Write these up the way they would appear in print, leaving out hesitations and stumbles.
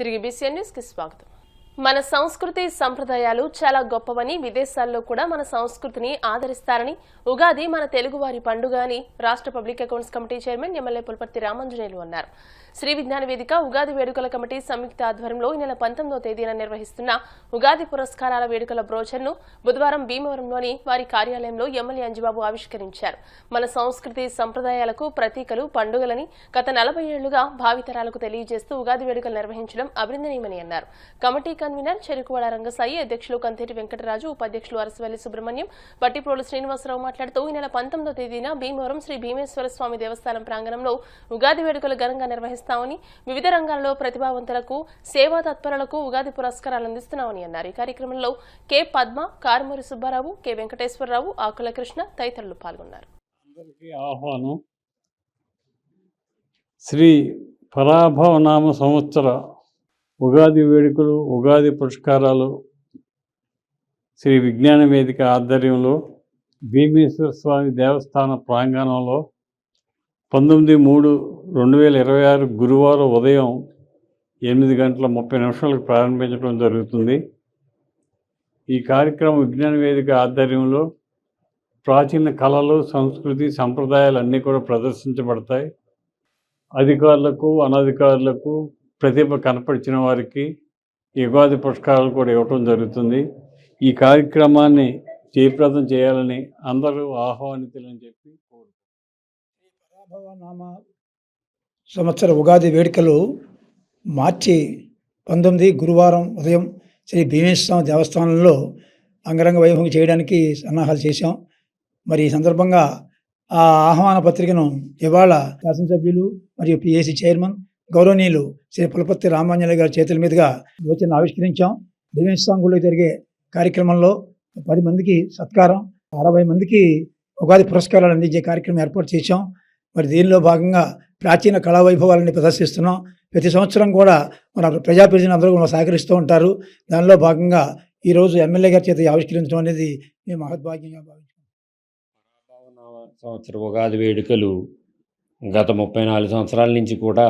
తిరిగి BCN news కి స్వాగతం. మన సంస్కృతి సంప్రదాయాలు చాలా గొప్పవని, విదేశాల్లో కూడా మన సంస్కృతిని ఆదరిస్తారని, ఉగాది మన తెలుగువారి పండుగ అని రాష్ట్ర public accounts committee chairman MLA Pulaparthi Ramanjaneyulu అన్నారు. శ్రీ విజ్ఞాన వేదిక ఉగాది వేడుకల కమిటీ సంయుక్త ఆధ్వర్యంలో ఈ నెల 19వ తేదీన నిర్వహిస్తున్న ఉగాది పురస్కారాల వేడుకల బ్రోచర్ను బుధవారం భీమవరంలోని వారి కార్యాలయంలో ఎమ్మెల్యే అంజిబాబు ఆవిష్కరించారు. మన సంస్కృతి సంప్రదాయాలకు ప్రతీకలు పండుగలని గత 40 ఏళ్లుగా భావితరాలకు తెలియజేస్తూ ఉగాది వేడుకలు నిర్వహించడం అభినందనీయమని అన్నారు. కమిటీ కన్వీనర్ చెరుకువాడ రంగసాయి, అధ్యక్షులు కంతేటి వెంకటరాజు, ఉపాధ్యక్షులు అరసవల్లి సుబ్రహ్మణ్యం, పట్టిప్రోలు శ్రీనివాసరావు మాట్లాడుతూ ఈ నెల 19వ తేదీన భీమవరం శ్రీ భీమేశ్వర స్వామి దేవస్థానం ప్రాంగణంలో ఉగాది వేడుకలు ఘనంగా నిర్వహిస్తామని, వివిధ రంగాల్లో ప్రతిభావంతులకు, సేవా తత్పరులకు ఉగాది పురస్కారాలు అందిస్తున్నామని అన్నారు. ఈ కార్యక్రమంలో కె పద్మ, కారుమూరి సుబ్బారావు, కె వెంకటేశ్వరరావు, ఆకుల కృష్ణ తదితరులు పాల్గొన్నారు. ఆహ్వానం. శ్రీ పరాభవనామ సంవత్సర ఉగాది వేడుకలు, ఉగాది పురస్కారాలు శ్రీ విజ్ఞాన వేదిక ఆధ్వర్యంలో భీమేశ్వర స్వామి దేవస్థాన ప్రాంగణంలో 19/3/2026 గురువారం ఉదయం 8:30 ప్రారంభించడం జరుగుతుంది. ఈ కార్యక్రమం విజ్ఞాన వేదిక ఆధ్వర్యంలో ప్రాచీన కళలు, సంస్కృతి, సంప్రదాయాలు అన్నీ కూడా ప్రదర్శించబడతాయి. అధికారులకు, అనధికారులకు, ప్రతిభ కనపరిచిన వారికి ఈ ఉగాది పురస్కారాలు కూడా ఇవ్వటం జరుగుతుంది. ఈ కార్యక్రమాన్ని జయప్రదం చేయాలని అందరూ ఆహ్వానితులని చెప్పి పరాభవనామ సంవత్సర ఉగాది వేడుకలు మార్చి 19 గురువారం ఉదయం శ్రీ భీమేశ్వర దేవస్థానంలో అంగరంగ వైభవం చేయడానికి సన్నాహాలు చేశాం. మరి ఈ సందర్భంగా ఆ ఆహ్వాన పత్రికను ఇవాళ శాసనసభ్యులు మరియు పిఏసీ చైర్మన్ గౌరవనీయులు శ్రీ పులపర్తి రామాంజనేయులు గారి చేతుల మీదుగా యోచన ఆవిష్కరించాం. భీమేశ్వర గుడిలో జరిగే కార్యక్రమంలో 10 మందికి సత్కారం, 60 మందికి ఉగాది పురస్కారాలు అందించే కార్యక్రమం ఏర్పాటు చేశాం. మరి దీనిలో భాగంగా ప్రాచీన కళా వైభవాలని ప్రదర్శిస్తున్నాం. ప్రతి సంవత్సరం కూడా మన ప్రజాప్రతినిధులు అందరూ కూడా సహకరిస్తూ ఉంటారు. దానిలో భాగంగా ఈరోజు ఎమ్మెల్యే గారి చేత ఆవిష్కరించడం అనేది మేము మహద్భాగ్యంగా భావించాం. సంవత్సర ఉగాది వేడుకలు గత 34 సంవత్సరాల నుంచి కూడా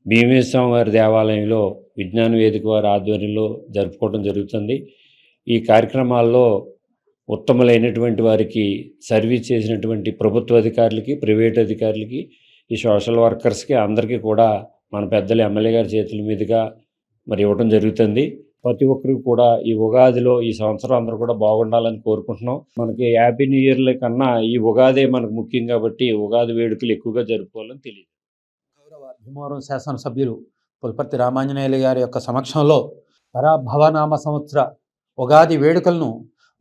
భీమేశ్వరం వారి దేవాలయంలో విజ్ఞాన వేదిక వారి ఆధ్వర్యంలో జరుపుకోవడం జరుగుతుంది. ఈ కార్యక్రమాల్లో ఉత్తములైనటువంటి వారికి, సర్వీస్ చేసినటువంటి ప్రభుత్వ అధికారులకి, ప్రైవేట్ అధికారులకి, ఈ సోషల్ వర్కర్స్కి అందరికీ కూడా మన పెద్దలు ఎమ్మెల్యే గారి చేతుల మీదుగా మరి ఇవ్వడం జరుగుతుంది. ప్రతి ఒక్కరికి కూడా ఈ ఉగాదిలో ఈ సంవత్సరం అందరూ కూడా బాగుండాలని కోరుకుంటున్నాం. మనకి హ్యాపీ న్యూ ఇయర్ల కన్నా ఈ ఉగాదే మనకు ముఖ్యం కాబట్టి ఉగాది వేడుకలు ఎక్కువగా జరుపుకోవాలని తెలియదు. గౌరవ భీమవరం శాసనసభ్యులు పులపర్తి రామాంజనేయులు గారి యొక్క సమక్షంలో పరాభవనామ సంవత్సర ఉగాది వేడుకలను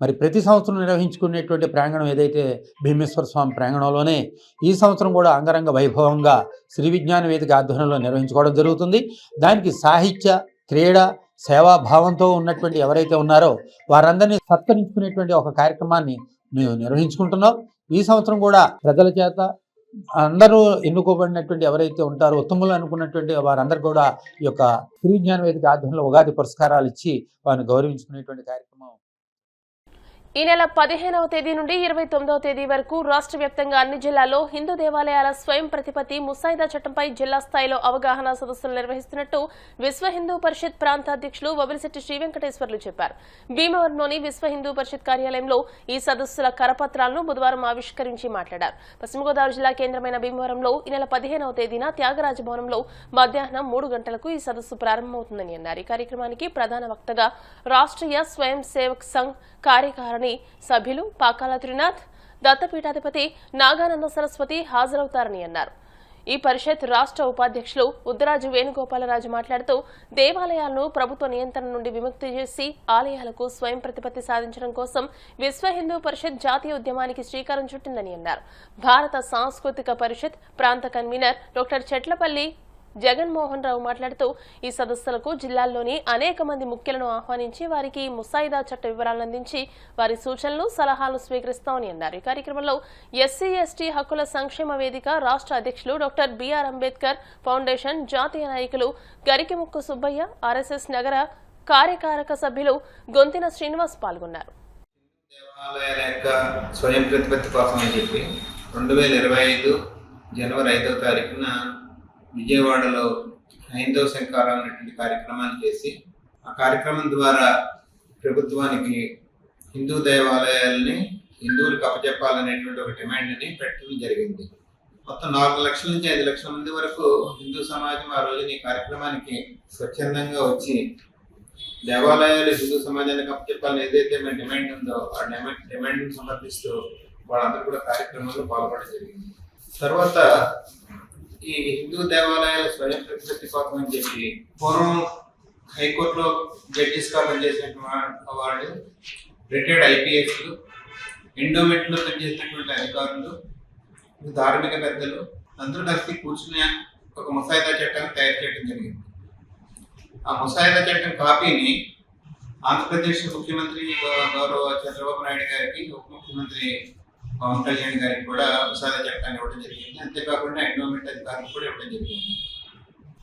మరి ప్రతి సంవత్సరం నిర్వహించుకునేటువంటి ప్రాంగణం ఏదైతే భీమేశ్వర స్వామి ప్రాంగణంలోనే ఈ సంవత్సరం కూడా అంగరంగ వైభవంగా శ్రీ విజ్ఞాన వేదిక ఆధ్వర్యంలో నిర్వహించుకోవడం జరుగుతుంది. దానికి సాహిత్య, క్రీడ, సేవాభావంతో ఉన్నటువంటి ఎవరైతే ఉన్నారో వారందరినీ సత్కరించుకునేటువంటి ఒక కార్యక్రమాన్ని మేము నిర్వహించుకుంటున్నాం. ఈ సంవత్సరం కూడా ప్రజల చేత అందరూ ఎన్నుకోబడినటువంటి ఎవరైతే ఉంటారో ఉత్తములు అనుకున్నటువంటి వారందరూ కూడా ఈ యొక్క శ్రీ విజ్ఞాన వేదిక ఆధ్వర్యంలో ఉగాది పురస్కారాలు ఇచ్చి వారిని గౌరవించుకునేటువంటి కార్యక్రమం ఈ నెల 15వ తేదీ నుండి 29వ తేదీ వరకు రాష్ట్ర వ్యాప్తంగా అన్ని జిల్లాల్లో హిందూ దేవాలయాల స్వయం ప్రతిపత్తి ముసాయిదా చట్టంపై జిల్లా స్థాయిలో అవగాహన సదస్సులు నిర్వహిస్తున్నట్టు విశ్వ హిందూ పరిషత్ ప్రాంత అధ్యక్షులు వబిలిశెట్టి శ్రీ వెంకటేశ్వర్లు చెప్పారు. భీమవరంలోని విశ్వ హిందూ పరిషత్ కార్యాలయంలో ఈ సదస్సుల కరపత్రాలను బుధవారం ఆవిష్కరించి మాట్లాడారు. పశ్చిమ గోదావరి జిల్లా కేంద్రమైన భీమవరంలో ఈ నెల 15వ తేదీన త్యాగరాజ భవనంలో మధ్యాహ్నం 3 గంటలకు ఈ సదస్సు ప్రారంభమవుతుందని అన్నారు. ఈ కార్యక్రమానికి ప్రధాన వక్తగా రాష్ట్రీయ స్వయం సేవక్ సంఘ్ కార్యకారిణి సభ్యులు పాకాల త్రినాథ్, దత్తపీఠాధిపతి నాగానంద సరస్వతి హాజరవుతారని అన్నారు. ఈ పరిషత్ రాష్ట్ర ఉపాధ్యక్షులు ఉద్దరాజు వేణుగోపాలరాజు మాట్లాడుతూ దేవాలయాలను ప్రభుత్వ నియంత్రణ నుండి విముక్తి చేసి ఆలయాలకు స్వయం ప్రతిపత్తి సాధించడం కోసం విశ్వ హిందూ పరిషత్ జాతీయ ఉద్యమానికి శ్రీకారం చుట్టిందని అన్నారు. భారత సాంస్కృతిక పరిషత్ ప్రాంత కన్వీనర్ డాక్టర్ చెట్లపల్లి జగన్మోహన్ రావు మాట్లాడుతూ ఈ సదస్సులకు జిల్లాల్లోని అనేక మంది ముఖ్యులను ఆహ్వానించి వారికి ముసాయిదా చట్ట వివరాలను అందించి వారి సూచనలు, సలహాలు స్వీకరిస్తామని అన్నారు. ఈ కార్యక్రమంలో ఎస్సీ ఎస్టీ హక్కుల సంక్షేమ వేదిక రాష్ట్ర అధ్యక్షులు డాక్టర్ బిఆర్ అంబేద్కర్ ఫౌండేషన్ జాతీయ నాయకులు గరికిముక్కు సుబ్బయ్య, ఆర్ఎస్ఎస్ నగర కార్యకారక సభ్యులు గొంతిన శ్రీనివాస్ పాల్గొన్నారు. దేవాలయాల యొక్క స్వయం ప్రతిపత్తి కోసం అని చెప్పి 2025 జనవరి 5వ తారీఖున విజయవాడలో హైందవ శంకారం అనేటువంటి కార్యక్రమాన్ని చేసి ఆ కార్యక్రమం ద్వారా ప్రభుత్వానికి హిందూ దేవాలయాల్ని హిందువులకు అప్పచెప్పాలనేటువంటి ఒక డిమాండ్ని పెట్టడం జరిగింది. మొత్తం 4 లక్షల నుంచి 5 లక్షల మంది వరకు హిందూ సమాజం ఆ రోజున ఈ కార్యక్రమానికి స్వచ్ఛందంగా వచ్చి దేవాలయాలు హిందూ సమాజానికి అప్పచెప్పాలని ఏదైతే మన డిమాండ్ ఉందో ఆ డిమాండ్ని సమర్థిస్తూ వాళ్ళందరూ కూడా కార్యక్రమంలో పాల్గొనడం జరిగింది. తర్వాత ఈ హిందూ దేవాలయాల స్వయం ప్రతిపత్తి కోసం అని చెప్పి పూర్వం హైకోర్టులో జడ్జిస్గా పనిచేసినటువంటి వాళ్ళు, రిటైర్డ్ ఐపీఎస్లు, ఎండోమెంట్లో పనిచేసినటువంటి అధికారులు, ధార్మిక పెద్దలు అందరూ కలిసి కూర్చుని ఒక ముసాయిదా చట్టాన్ని తయారు చేయడం జరిగింది. ఆ ముసాయిదా చట్టం కాపీని ఆంధ్రప్రదేశ్ ముఖ్యమంత్రి గౌరవ చంద్రబాబు నాయుడు గారికి, ఉప ముఖ్యమంత్రి పవన్ కళ్యాణ్ గారికి కూడా ముసాయిదా చట్టాన్ని ఇవ్వడం జరిగింది. అంతేకాకుండా ఎండోమెంట్ అధికారులు కూడా ఇవ్వడం జరిగింది.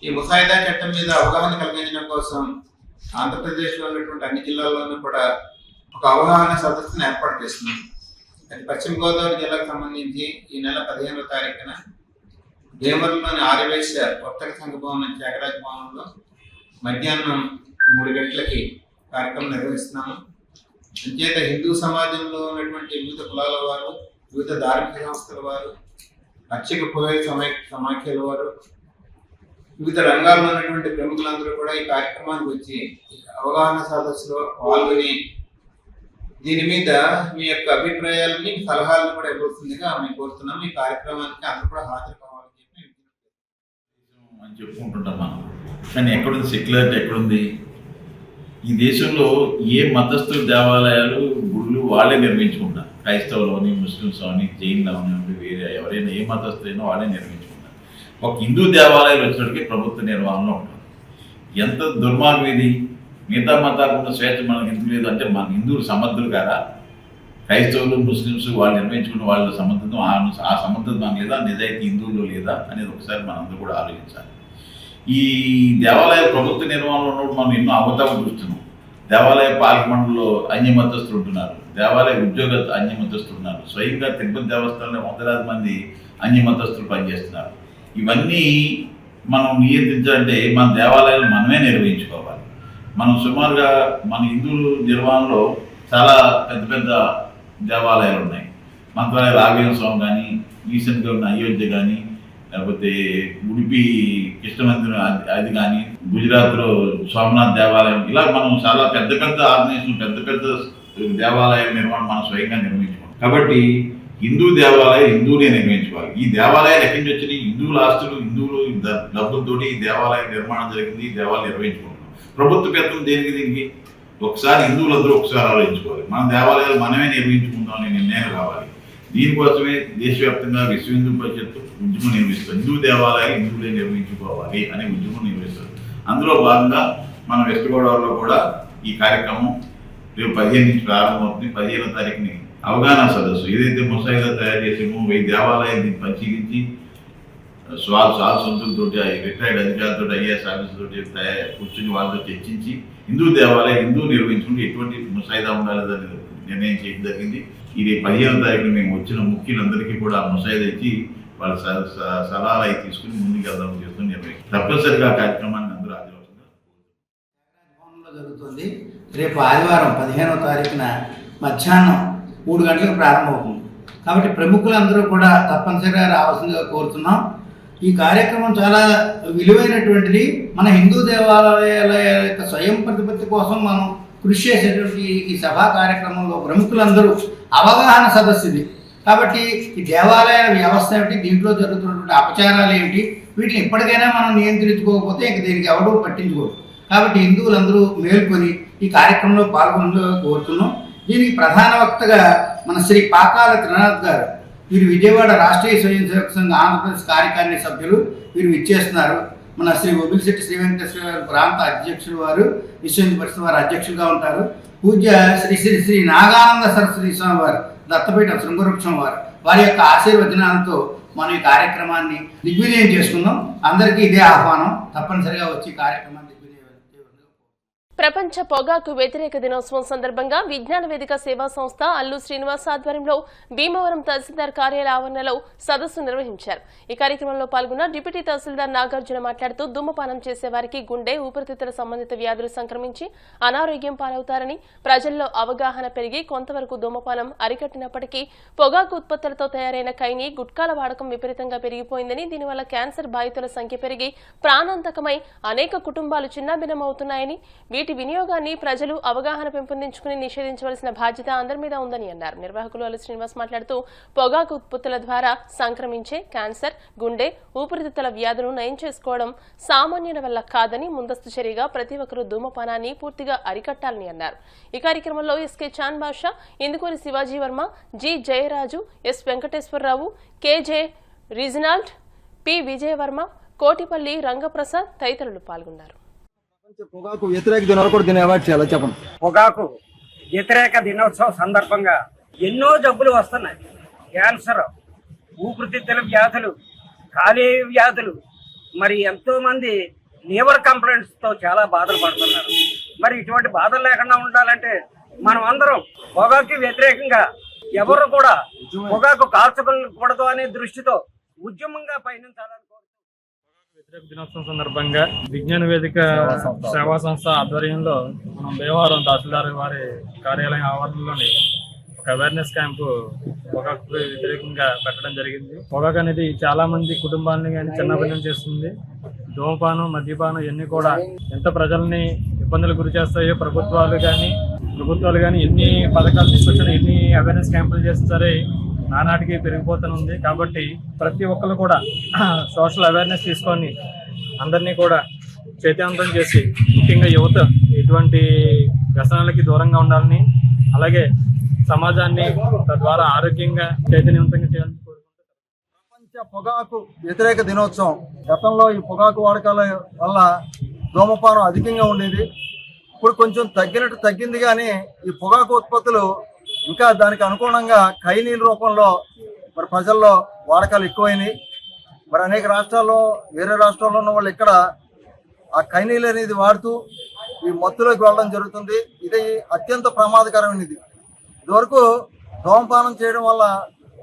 ఈ ముసాయిదా చట్టం మీద అవగాహన కలిగించడం కోసం ఆంధ్రప్రదేశ్లో ఉన్నటువంటి అన్ని జిల్లాల్లోనూ కూడా ఒక అవగాహన సదస్సును ఏర్పాటు చేస్తున్నాం. అది పశ్చిమ గోదావరి జిల్లాకు సంబంధించి ఈ నెల 15వ తారీఖున భీమవరంలోని ఆర్యవైశ్య వర్తక సంఘ భవనం త్యాగరాజ భవనంలో మధ్యాహ్నం 3 గంటలకి కార్యక్రమం నిర్వహిస్తున్నాము. అంచేత హిందూ సమాజంలో ఉన్నటువంటి వివిధ కులాల వారు, వివిధ ధార్మిక సంస్థల వారు, అర్చక పురోహిత సమాఖ్యల వారు, వివిధ రంగాల్లో ఉన్నటువంటి ప్రముఖులందరూ కూడా ఈ కార్యక్రమానికి వచ్చి అవగాహన సదస్సులో పాల్గొని దీని మీద మీ యొక్క అభిప్రాయాలని, సలహాలను కూడా ఇవ్వాల్సిందిగా మేము కోరుతున్నాం. ఈ కార్యక్రమానికి అందరూ కూడా హాజరు కావాలని చెప్పి అని చెప్పుకుంటుంటాం మనం. కానీ ఎక్కడుంది సెక్యులారిటీ? ఎక్కడుంది? ఈ దేశంలో ఏ మతస్థుల దేవాలయాలు, గుళ్ళు వాళ్ళే నిర్మించుకుంటారు. క్రైస్తవులని, ముస్లిమ్స్ అని, జైన్లు అవని, వేరే ఎవరైనా ఏ మతస్థులైనా వాళ్ళే నిర్మించుకుంటారు. ఒక హిందూ దేవాలయాలు వచ్చినప్పటికీ ప్రభుత్వ నిర్వహణలో ఉంటుంది. ఎంత దుర్మార్గం ఇది! మిగతా మతాలకు ఉన్న స్వేచ్ఛ మనకు ఎందుకు లేదు అంటే మన హిందువులు సమర్థులు కాదా? క్రైస్తవులు, ముస్లిమ్స్ వాళ్ళు నిర్వహించుకున్న వాళ్ళ సమర్థతం, ఆ సమర్థత మన లేదా, నిజాయితీ హిందువులు లేదా అనేది ఒకసారి మనందరూ కూడా ఆలోచించాలి. ఈ దేవాలయ ప్రభుత్వ నిర్వహణలో ఉన్నప్పుడు మనం ఎన్నో అవతాలు చూస్తున్నాం. దేవాలయ పాలక మండలిలో అన్యమతస్థులు ఉంటున్నారు, దేవాలయ ఉద్యోగ అన్యమతస్థులు ఉన్నారు, స్వయంగా తిరుపతి దేవస్థానంలో 100,000 మంది అన్యమతస్థులు పనిచేస్తున్నారు. ఇవన్నీ మనం నియంత్రించాలంటే మన దేవాలయాలు మనమే నిర్వహించుకోవాలి. మనం సుమారుగా మన హిందువుల నిర్వహణలో చాలా పెద్ద పెద్ద దేవాలయాలు ఉన్నాయి. మంత్రాలయ రాఘవేంద్ర స్వామి కానీ, రీసెంట్గా ఉన్న అయోధ్య కానీ, లేకపోతే ఉడిపి కృష్ణమందిరం అది కానీ, గుజరాత్లో సోమనాథ్ దేవాలయం, ఇలా మనం చాలా పెద్ద పెద్ద ఆర్గనైజేషన్, పెద్ద పెద్ద దేవాలయ నిర్మాణం మనం స్వయంగా నిర్మించుకోవాలి. కాబట్టి హిందూ దేవాలయం హిందువులే నిర్మించుకోవాలి. ఈ దేవాలయాలు ఎక్కడి నుంచి వచ్చినాయి? హిందువుల ఆస్తులు, హిందువులు డబ్బులతోటి ఈ దేవాలయ నిర్మాణం జరిగింది. ఈ దేవాలయం నిర్వహించుకుంటున్నాం. ప్రభుత్వ పెత్తనం దీనికి ఒకసారి హిందువులందరూ ఒకసారి ఆలోచించుకోవాలి. మన దేవాలయాలు మనమే నిర్మించుకుందామని నిర్ణయం కావాలి. దీనికోసమే దేశవ్యాప్తంగా విశ్వ హిందూ పరిషత్ ఉద్యమం నిర్వహిస్తారు. హిందూ దేవాలయాలు హిందువులే నిర్మించుకోవాలి అనే ఉద్యమం నిర్వహిస్తారు. అందులో భాగంగా మన వెస్ట్ గోదావరిలో కూడా ఈ కార్యక్రమం రేపు 15 నుంచి ప్రారంభమవుతుంది. 15వ తారీఖుని అవగాహన సదస్సు ఏదైతే ముసాయిదా తయారు చేసామో 1000 దేవాలయాన్ని పరిశీలించి సొంతులతో, రిటైర్డ్ అధికారులతో, ఐఏఎస్ ఆఫీసర్తో కూర్చుని వాళ్ళతో చర్చించి హిందూ దేవాలయం హిందూ నిర్వహించుకుంటే ఎటువంటి ముసాయిదా ఉండాలని నిర్ణయం చేయడం జరిగింది. ఇది 15వ తారీఖున మేము వచ్చిన ముఖ్యులందరికీ కూడా ముసాయిదా ఇచ్చి వాళ్ళ సలహాలు అవి తీసుకుని ముందుకు వెళ్దాం చేస్తూ నిర్వహించారు. తప్పనిసరిగా ఆ కార్యక్రమాన్ని అందరూ హాజరవుతున్నారు. జరుగుతుంది. రేపు ఆదివారం 15వ తారీఖున మధ్యాహ్నం 3 గంటలకు ప్రారంభమవుతుంది. కాబట్టి ప్రముఖులందరూ కూడా తప్పనిసరిగా రావాల్సిందిగా కోరుతున్నాం. ఈ కార్యక్రమం చాలా విలువైనటువంటిది. మన హిందూ దేవాలయాల యొక్క స్వయం ప్రతిపత్తి కోసం మనం కృషి చేసేటువంటి ఈ సభా కార్యక్రమంలో ప్రముఖులందరూ అవగాహన సదస్సు ఇది. కాబట్టి ఈ దేవాలయ వ్యవస్థ ఏమిటి, దీంట్లో జరుగుతున్నటువంటి అపచారాలు ఏమిటి, వీటిని ఇప్పటికైనా మనం నియంత్రించుకోకపోతే ఇంక దీనికి ఎవడూ పట్టించుకోరు. కాబట్టి హిందువులందరూ మేల్కొని ఈ కార్యక్రమంలో పాల్గొనగా కోరుతున్నాం. దీనికి ప్రధాన వక్తగా మన శ్రీ పాకాల త్రినాథ్ గారు, వీరు విజయవాడ రాష్ట్రీయ స్వయం సేవక సంఘ ఆంధ్రప్రదేశ్ కార్యకారిణి సభ్యులు, వీరు విచ్చేస్తున్నారు. మన శ్రీ ఒబిలిశెట్టి శ్రీ వెంకటేశ్వర గారు ప్రాంత అధ్యక్షులు, వారు విశ్వ హిందూ పరిషత్ వారు అధ్యక్షులుగా ఉంటారు. పూజ్య శ్రీ శ్రీ శ్రీ నాగానంద సరస్వతి స్వామి వారు దత్తపీఠ శృంగవృక్షం వారి యొక్క ఆశీర్వచనాలతో మనం ఈ కార్యక్రమాన్ని దిగ్విజయం చేసుకుందాం. అందరికీ ఇదే ఆహ్వానం. తప్పనిసరిగా వచ్చి కార్యక్రమాన్ని ప్రపంచ పొగాకు వ్యతిరేక దినోత్సవం సందర్భంగా విజ్ఞాన వేదిక సేవా సంస్థ అల్లు శ్రీనివాస్ ఆధ్వర్యంలో భీమవరం తహసీల్దార్ కార్యాలయ ఆవరణలో సదస్సు నిర్వహించారు. ఈ కార్యక్రమంలో పాల్గొన్న డిప్యూటీ తహసీల్దార్ నాగార్జున మాట్లాడుతూ ధూమపానం చేసేవారికి గుండె, ఊపిరితిత్తుల సంబంధిత వ్యాధులు సంక్రమించి అనారోగ్యం పాలవుతారని, ప్రజల్లో అవగాహన పెరిగి కొంతవరకు ధూమపానం అరికట్టినప్పటికీ పొగాకు ఉత్పత్తులతో తయారైన కైని, గుట్కాల వాడకం విపరీతంగా పెరిగిపోయిందని, దీనివల్ల క్యాన్సర్ బాధితుల సంఖ్య పెరిగి ప్రాణాంతకమై అనేక కుటుంబాలు చిన్నాభిన్నమవుతున్నాయని, వీటి వినియోగాన్ని ప్రజలు అవగాహన పెంపొందించుకుని నిషేధించవలసిన బాధ్యత అందరి మీద ఉందని అన్నారు. నిర్వాహకులు అల్లు శ్రీనివాస్ మాట్లాడుతూ పొగాకు ఉత్పత్తుల ద్వారా సంక్రమించే క్యాన్సర్, గుండె, ఊపిరితిత్తుల వ్యాధులను నయం చేసుకోవడం సామాన్యుల వల్ల కాదని, ముందస్తు చర్యగా ప్రతి ఒక్కరూ ధూమపానాన్ని పూర్తిగా అరికట్టాలని అన్నారు. ఈ కార్యక్రమంలో SK Chan Basha, Indukuri Shivaji Varma, G Jayaraju, S Venkateswararao, KJ Reginald, P Vijayavarma, Kotipalli Rangaprasad తదితరులు పాల్గొన్నారు. పొగాకు వ్యతిరేక దినోత్సవం కూడా దీన్ని అవాయిడ్ చేయాలి చెప్పండి. పొగాకు వ్యతిరేక దినోత్సవం సందర్భంగా ఎన్నో జబ్బులు వస్తున్నాయి. క్యాన్సర్, ఊపిరితిత్తుల వ్యాధులు, కాలేయ వ్యాధులు, మరి ఎంతో మంది లివర్ కంప్లైంట్స్ తో చాలా బాధలు పడుతున్నారు. మరి ఇటువంటి బాధలు లేకుండా ఉండాలంటే మనం అందరం పొగాకు వ్యతిరేకంగా ఎవరు కూడా పొగాకు కాల్చకూడదు అనే దృష్టితో ఉద్యమంగా పయనించాలని వ్యతిరేక దినోత్సవం సందర్భంగా విజ్ఞాన వేదిక సేవా సంస్థ ఆధ్వర్యంలో మనం భీమవరం తహసీల్దార్ వారి కార్యాలయం ఆవరణలోని ఒక అవేర్నెస్ క్యాంపు పొగాకు వ్యతిరేకంగా పెట్టడం జరిగింది. పొగాకు అనేది చాలా మంది కుటుంబాలని కానీ చిన్నపిల్లలు చేస్తుంది. ధూమపానం, మద్యపానం ఇవన్నీ కూడా ఎంత ప్రజల్ని ఇబ్బందులు గురి చేస్తాయో ప్రభుత్వాలు కానీ ఎన్ని పథకాలు తీసుకొచ్చినా, ఎన్ని అవేర్నెస్ క్యాంపులు చేస్తే సరే నానాటికి పెరిగిపోతుంది. కాబట్టి ప్రతి ఒక్కరు కూడా సోషల్ అవేర్నెస్ తీసుకొని అందరినీ కూడా చైతన్యవంతం చేసి, ముఖ్యంగా యువత ఇటువంటి వ్యసనాలకి దూరంగా ఉండాలని, అలాగే సమాజాన్ని తద్వారా ఆరోగ్యంగా చైతన్యవంతంగా చేయాలని కోరుకుంటున్నాను. ప్రపంచ పొగాకు వ్యతిరేక దినోత్సవం గతంలో ఈ పొగాకు వాడకాల వల్ల ధూమపానం అధికంగా ఉండేది. ఇప్పుడు కొంచెం తగ్గింది కానీ ఈ పొగాకు ఉత్పత్తులు ఇంకా దానికి అనుగుణంగా ఖైనీల రూపంలో మరి ప్రజల్లో వాడకాలు ఎక్కువైనాయి. మరి అనేక రాష్ట్రాల్లో, వేరే రాష్ట్రాల్లో ఉన్న వాళ్ళు ఇక్కడ ఆ ఖైనీలు అనేది వాడుతూ ఈ మత్తులోకి వెళ్ళడం జరుగుతుంది. ఇది అత్యంత ప్రమాదకరమైనది. ఇదివరకు ధూమపానం చేయడం వల్ల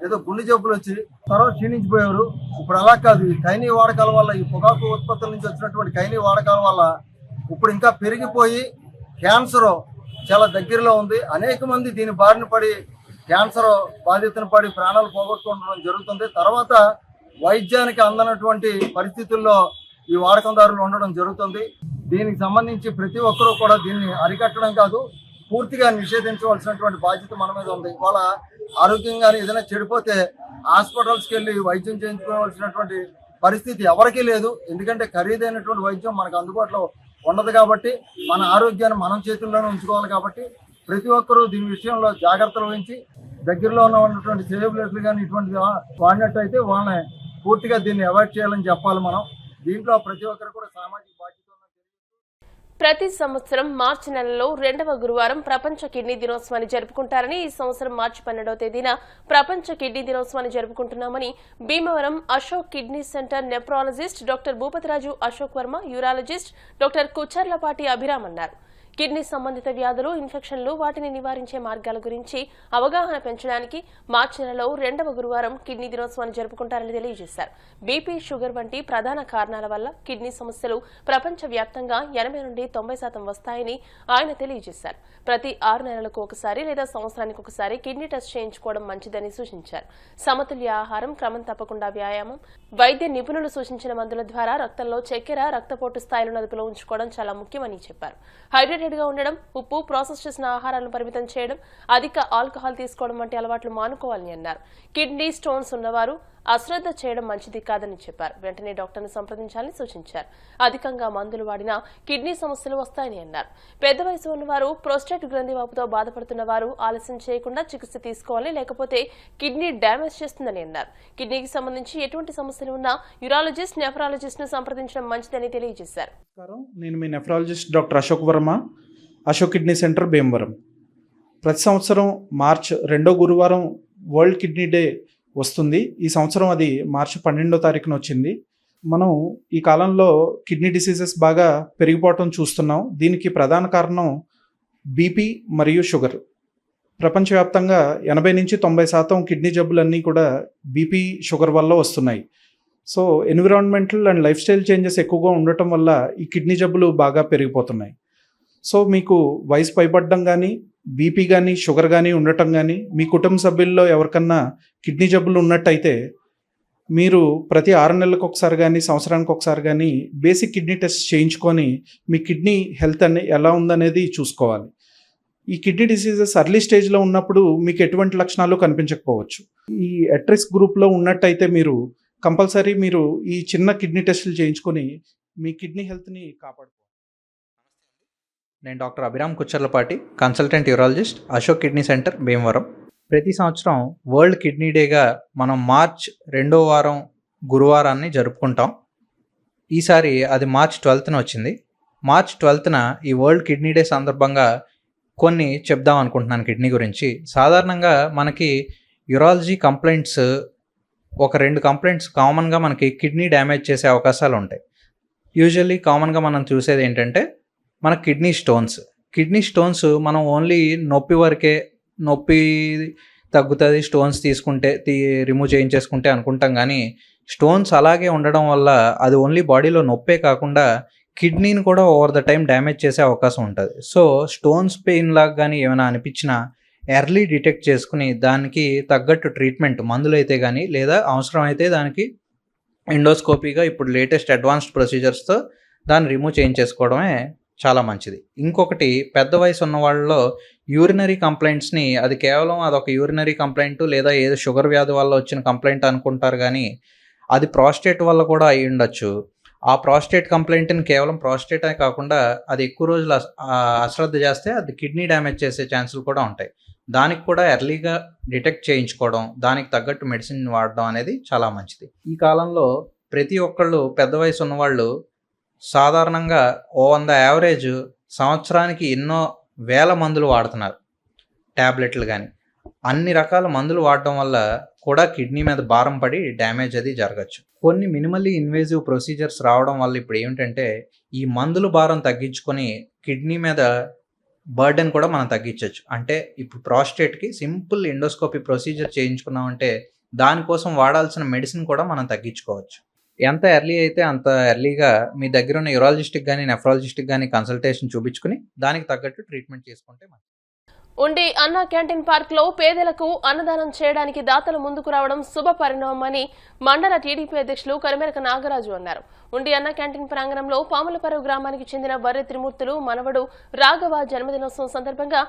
ఏదో గుండె జబ్బులు వచ్చి తర్వాత క్షీణించిపోయారు. ఇప్పుడు అలా కాదు. ఈ ఖైనీ వాడకాల వల్ల, ఈ పొగాకు ఉత్పత్తుల నుంచి వచ్చినటువంటి ఖైనీ వాడకాల వల్ల ఇప్పుడు ఇంకా పెరిగిపోయి క్యాన్సర్ చాలా దగ్గరలో ఉంది. అనేక మంది దీని బారిన పడి క్యాన్సర్ బాధితులు పడి ప్రాణాలు పోగొట్టుకోవడం జరుగుతుంది. తర్వాత వైద్యానికి అందనటువంటి పరిస్థితుల్లో ఈ వాడకందారులు ఉండడం జరుగుతుంది. దీనికి సంబంధించి ప్రతి ఒక్కరూ కూడా దీన్ని అరికట్టడం కాదు, పూర్తిగా నిషేధించవలసినటువంటి బాధ్యత మన మీద ఉంది. వాళ్ళ ఆరోగ్యంగా ఏదైనా చెడిపోతే హాస్పిటల్స్కి వెళ్ళి వైద్యం చేయించుకోవాల్సినటువంటి పరిస్థితి ఎవరికీ లేదు. ఎందుకంటే ఖరీదైనటువంటి వైద్యం మనకు అందుబాటులో ఉండదు. కాబట్టి మన ఆరోగ్యాన్ని మనం చేతుల్లోనే ఉంచుకోవాలి. కాబట్టి ప్రతి ఒక్కరూ దీని విషయంలో జాగ్రత్తలు వహించి దగ్గరలో ఉన్నటువంటి సేవలేట్లు కానీ ఇటువంటి వాడినట్టయితే వాళ్ళని పూర్తిగా దీన్ని అవాయిడ్ చేయాలని చెప్పాలి. మనం దీంట్లో ప్రతి ఒక్కరు కూడా సామాజిక బాధ్యత. ప్రతి సంవత్సరం మార్చి నెలలో 2వ గురువారం ప్రపంచ కిడ్నీ దినోత్సవాన్ని జరుపుకుంటారని, ఈ సంవత్సరం మార్చి 12వ తేదీన ప్రపంచ కిడ్నీ దినోత్సవాన్ని జరుపుకుంటున్నామని Bhimavaram Ashok kidney centre nephrologist doctor Bhupathiraju Ashok Varma, urologist doctor Kucharlapati Abhiram అన్నారు. కిడ్నీ సంబంధిత వ్యాధులు, ఇన్ఫెక్షన్లు, వాటిని నివారించే మార్గాల గురించి అవగాహన పెంచడానికి మార్చి నెలలో 2వ గురువారం కిడ్నీ దినోత్సవాన్ని జరుపుకుంటారని తెలియజేశారు. బీపీ, షుగర్ వంటి ప్రధాన కారణాల వల్ల కిడ్నీ సమస్యలు ప్రపంచవ్యాప్తంగా 80 నుండి 90% వస్తాయని ఆయన తెలియజేశారు. ప్రతి 6 నెలలకు ఒకసారి లేదా సంవత్సరానికి ఒకసారి కిడ్నీ టెస్ట్ చేయించుకోవడం మంచిదని సూచించారు. సమతుల్య ఆహారం, క్రమం తప్పకుండా వ్యాయామం, వైద్య నిపుణులు సూచించిన మందుల ద్వారా రక్తంలో చక్కెర, రక్తపోటు స్థాయిలను అదుపులో ఉంచుకోవడం చాలా ముఖ్యమని చెప్పారు. హైడ్రేటెడ్ గా ఉండడం, ఉప్పు, ప్రాసెస్ చేసిన ఆహారాలను పరిమితం చేయడం, అధిక ఆల్కహాల్ తీసుకోవడం వంటి అలవాట్లు మానుకోవాలని అన్నారు. కిడ్నీ స్టోన్స్ ఉన్నవారు అశ్రద్ధ చేయడం మంచిది కాదని చెప్పారు. వెంటనే డాక్టర్ను సంప్రదించాలని సూచించారు. అధికంగా మందులు వాడినా కిడ్నీ సమస్యలు వస్తాయని అన్నారు. పెద్ద వయసు ఉన్నవారు, ప్రోస్టేట్ గ్రంథి వాపుతో బాధపడుతున్న వారు ఆలస్యం చేయకుండా చికిత్స తీసుకోవాలి, లేకపోతే కిడ్నీ డ్యామేజ్ చేస్తుందని అన్నారు. కిడ్నీకి సంబంధించి ఎటువంటి సమస్యలు ఉన్నా యూరాలజిస్ట్, నెఫ్రాలజిస్ట్ ను సంప్రదించడం మంచిదని తెలియజేశారు. నేను మీ nephrologist doctor Ashok Varma, Ashok kidney centre Bhimavaram. ప్రతి సంవత్సరం మార్చ్ 2వ గురువారం వరల్డ్ కిడ్నీ డే వస్తుంది. ఈ సంవత్సరం అది మార్చి 12వ తారీఖున వచ్చింది. మనం ఈ కాలంలో కిడ్నీ డిసీజెస్ బాగా పెరిగిపోవటం చూస్తున్నాం. దీనికి ప్రధాన కారణం బీపీ మరియు షుగర్. ప్రపంచవ్యాప్తంగా 80-90% కిడ్నీ జబ్బులన్నీ కూడా బీపీ, షుగర్ వల్ల వస్తున్నాయి. So environmental and life style changes ఎక్కువగా ఉండటం వల్ల ఈ కిడ్నీ జబ్బులు బాగా పెరిగిపోతున్నాయి. సో మీకు వయసు పైబడ్డం కానీ, బీపీ కానీ, షుగర్ కానీ ఉండటం కానీ, మీ కుటుంబ సభ్యుల్లో ఎవరికన్నా కిడ్నీ జబ్బులు ఉన్నట్టయితే మీరు ప్రతి 6 నెలలకు ఒకసారి కానీ, సంవత్సరానికి ఒకసారి కానీ బేసిక్ కిడ్నీ టెస్ట్ చేయించుకొని మీ కిడ్నీ హెల్త్ ఎలా ఉందనేది చూసుకోవాలి. ఈ కిడ్నీ డిసీజెస్ అర్లీ స్టేజ్లో ఉన్నప్పుడు మీకు ఎటువంటి లక్షణాలు కనిపించకపోవచ్చు. ఈ ఎట్ రిస్క్ గ్రూప్లో ఉన్నట్టయితే మీరు కంపల్సరీ మీరు ఈ చిన్న కిడ్నీ టెస్టులు చేయించుకొని మీ కిడ్నీ హెల్త్ని కాపాడుకోవాలి. నేను doctor Abhiram Kuchcharlapati, consultant urologist, Ashok kidney centre, Bhimavaram. ప్రతి సంవత్సరం వరల్డ్ కిడ్నీ డేగా మనం మార్చ్ 2వ వారం గురువారాన్ని జరుపుకుంటాం. ఈసారి అది మార్చ్ 12న వచ్చింది. మార్చ్ 12న ఈ వరల్డ్ కిడ్నీ డే సందర్భంగా కొన్ని చెప్దాం అనుకుంటున్నాను కిడ్నీ గురించి. సాధారణంగా మనకి యూరాలజీ కంప్లైంట్స్ ఒక 2 కంప్లైంట్స్ కామన్గా మనకి కిడ్నీ డ్యామేజ్ చేసే అవకాశాలు ఉంటాయి. యూజువల్లీ కామన్గా మనం చూసేది ఏంటంటే మన కిడ్నీ స్టోన్స్ మనం ఓన్లీ నొప్పి వరకే, నొప్పి తగ్గుతుంది స్టోన్స్ తీసుకుంటే రిమూవ్ చేయించేసుకుంటే అనుకుంటాం. కానీ స్టోన్స్ అలాగే ఉండడం వల్ల అది ఓన్లీ బాడీలో నొప్పే కాకుండా కిడ్నీని కూడా ఓవర్ ద టైం డ్యామేజ్ చేసే అవకాశం ఉంటుంది. సో స్టోన్స్ పెయిన్ లాగా కానీ ఏమైనా అనిపించినా ఎర్లీ డిటెక్ట్ చేసుకుని దానికి తగ్గట్టు ట్రీట్మెంట్ మందులైతే కానీ, లేదా అవసరమైతే దానికి ఎండోస్కోపీగా ఇప్పుడు లేటెస్ట్ అడ్వాన్స్డ్ ప్రొసీజర్స్తో దాన్ని రిమూవ్ చేయించేసుకోవడమే చాలా మంచిది. ఇంకొకటి, పెద్ద వయసు ఉన్న వాళ్ళలో యూరినరీ కంప్లైంట్స్ని, అది కేవలం అదొక యూరినరీ కంప్లైంట్ లేదా ఏదో షుగర్ వ్యాధి వల్ల వచ్చిన కంప్లైంట్ అనుకుంటారు, కానీ అది ప్రాస్టేట్ వల్ల కూడా అయి ఉండొచ్చు. ఆ ప్రాస్టేట్ కంప్లైంట్ని కేవలం ప్రాస్టేటే కాకుండా అది ఎక్కువ రోజులు అశ్రద్ధ చేస్తే అది కిడ్నీ డ్యామేజ్ చేసే ఛాన్సులు కూడా ఉంటాయి. దానికి కూడా ఎర్లీగా డిటెక్ట్ చేయించుకోవడం, దానికి తగ్గట్టు మెడిసిన్ వాడడం అనేది చాలా మంచిది. ఈ కాలంలో ప్రతి ఒక్కళ్ళు పెద్ద వయసు ఉన్నవాళ్ళు సాధారణంగా 100 యావరేజ్ సంవత్సరానికి ఎన్నో వేల మందులు వాడుతున్నారు, ట్యాబ్లెట్లు కానీ. అన్ని రకాల మందులు వాడడం వల్ల కూడా కిడ్నీ మీద భారం పడి డ్యామేజ్ అది జరగచ్చు. కొన్ని మినిమల్లీ ఇన్వేజివ్ ప్రొసీజర్స్ రావడం వల్ల ఇప్పుడు ఏమిటంటే ఈ మందుల భారం తగ్గించుకొని కిడ్నీ మీద బర్డెన్ కూడా మనం తగ్గించవచ్చు. అంటే ఇప్పుడు ప్రాస్టేట్కి సింపుల్ ఎండోస్కోపీ ప్రొసీజర్ చేయించుకున్నామంటే దానికోసం వాడాల్సిన మెడిసిన్ కూడా మనం తగ్గించుకోవచ్చు. ఎంత ఎర్లీ అయితే అంత ఎర్లీగా మీ దగ్గర ఉన్న యూరాలజిస్ట్కి కానీ, నెఫ్రాలజిస్ట్కి కానీ కన్సల్టేషన్ చూపించుకుని దానికి తగ్గట్టు ట్రీట్మెంట్ చేసుకుంటే మంచిది. ఉండి అన్నా క్యాంటీన్ పార్క్ లో పేదలకు అన్నదానం చేయడానికి దాతలు ముందుకు రావడం శుభ పరిణామమని మండల టీడీపీ అధ్యక్షులు కరిమెరక నాగరాజు అన్నారు. ఉండి అన్నా క్యాంటీన్ ప్రాంగణంలో పాములపర్రు గ్రామానికి చెందిన బర్రె త్రిమూర్తులు మనవడు రాఘవ జన్మదినోత్సవం సందర్భంగా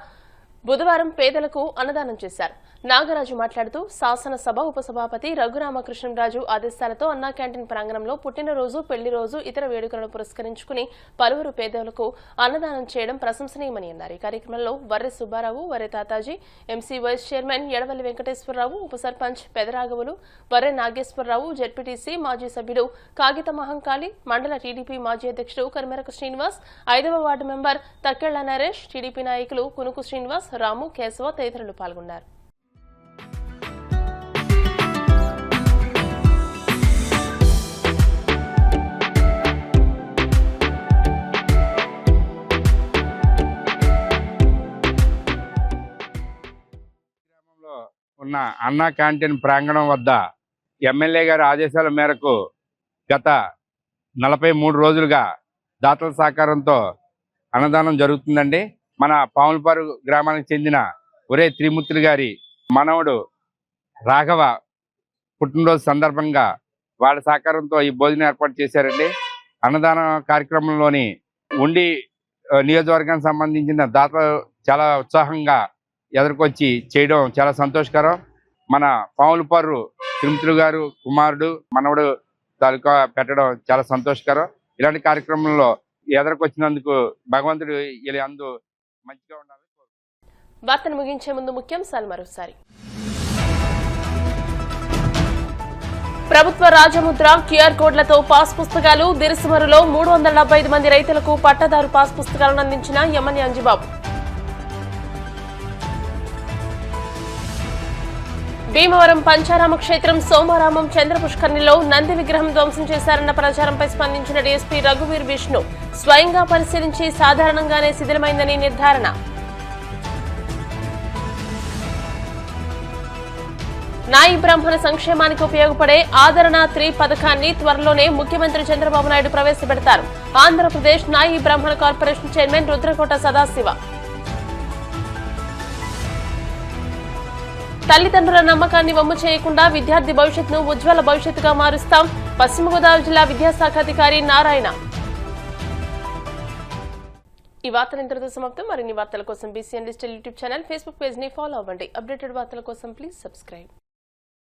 బుధవారం పేదలకు అన్నదానం చేశారు. నాగరాజు మాట్లాడుతూ శాసనసభ ఉపసభాపతి రఘురామకృష్ణరాజు ఆదేశాలతో అన్నా క్యాంటీన్ ప్రాంగణంలో పుట్టినరోజు, పెళ్లి రోజు, ఇతర వేడుకలను పురస్కరించుకుని పలువురు పేదలకు అన్నదానం చేయడం ప్రశంసనీయమని అన్నారు. ఈ కార్యక్రమంలో Varre Subbarao, Varre Tataji, MC vice chairman Edavalli Venkateswararao, ఉప సర్పంచ్ పెదరాఘవులు, వర్రె నాగేశ్వరరావు, జెడ్పీటీసీ మాజీ సభ్యుడు కాగిత మహంకాళి, మండల టీడీపీ మాజీ అధ్యక్షుడు కరిమెరక శ్రీనివాస్, 5వ ward member Takkella Naresh, TDP నాయకులు కునుకు శ్రీనివాస్, రాము, కేశవ తదితరులు పాల్గొన్నారు. ఉన్న అన్నా క్యాంటీన్ ప్రాంగణం వద్ద ఎమ్మెల్యే గారి ఆదేశాల మేరకు గత 43 రోజులుగా దాతల సహకారంతో అన్నదానం జరుగుతుందండి. మన పాములపారు గ్రామానికి చెందిన ఒరే త్రిమూర్తులు గారి మనవడు రాఘవ పుట్టినరోజు సందర్భంగా వాళ్ళ సహకారంతో ఈ భోజనం ఏర్పాటు చేశారండి. అన్నదాన కార్యక్రమంలోని ఉండి నియోజకవర్గానికి సంబంధించిన దాతలు చాలా ఉత్సాహంగా ఎదుర్కొచ్చి చేయడం చాలా సంతోషకరం. మన పాములపారు త్రిమూర్తులు గారు కుమారుడు మనవడు తాలూకా పెట్టడం చాలా సంతోషకరం. ఇలాంటి కార్యక్రమంలో ఎదుర్కొచ్చినందుకు భగవంతుడు ఇలా అందు మంచిగా ఉండాలి. వార్తను ముగించే ముందు ముఖ్యాంశాలు మరోసారి. ప్రభుత్వ రాజముద్ర క్యూఆర్ కోడ్లతో పాస్ పుస్తకాలు. దిరిసిమరులో 375 మంది రైతులకు పట్టాదారు పాస్ పుస్తకాలను అందించిన ఎమ్మెల్యే అంజిబాబు. భీమవరం పంచారామ క్షేత్రం సోమారామం చంద్రపుష్కర్ణిలో నంది విగ్రహం ధ్వంసం చేశారన్న ప్రచారంపై స్పందించిన డీఎస్పీ రఘువీర్ విష్ణు స్వయంగా పరిశీలించి సాధారణంగానే శిథిలమైందని నిర్ధారణ. నాయి బ్రాహ్మణ సంక్షేమానికి ఉపయోగపడే ఆదరణ 3 పథకాన్ని త్వరలోనే ముఖ్యమంత్రి చంద్రబాబు నాయుడు ప్రవేశపెడతారు. ఆంధ్రప్రదేశ్ నాయి బ్రాహ్మణ కార్పొరేషన్ చైర్మన్ రుద్రకోట సదాశివ. తల్లిదండ్రుల నమ్మకాన్ని వమ్ము చేయకుండా విద్యార్థి భవిష్యత్తును ఉజ్వల భవిష్యత్తుగా మారుస్తాం. పశ్చిమ గోదావరి జిల్లా విద్యాశాఖ అధికారి నారాయణ. ఈ వార్తలు ఇంతటితో సమాప్తం. మరిన్ని వార్తల కోసం BCN digital YouTube channel, Facebook page ని ఫాలో అవ్వండి. అప్డేటెడ్ వార్తల కోసం ప్లీజ్ సబ్స్క్రైబ్.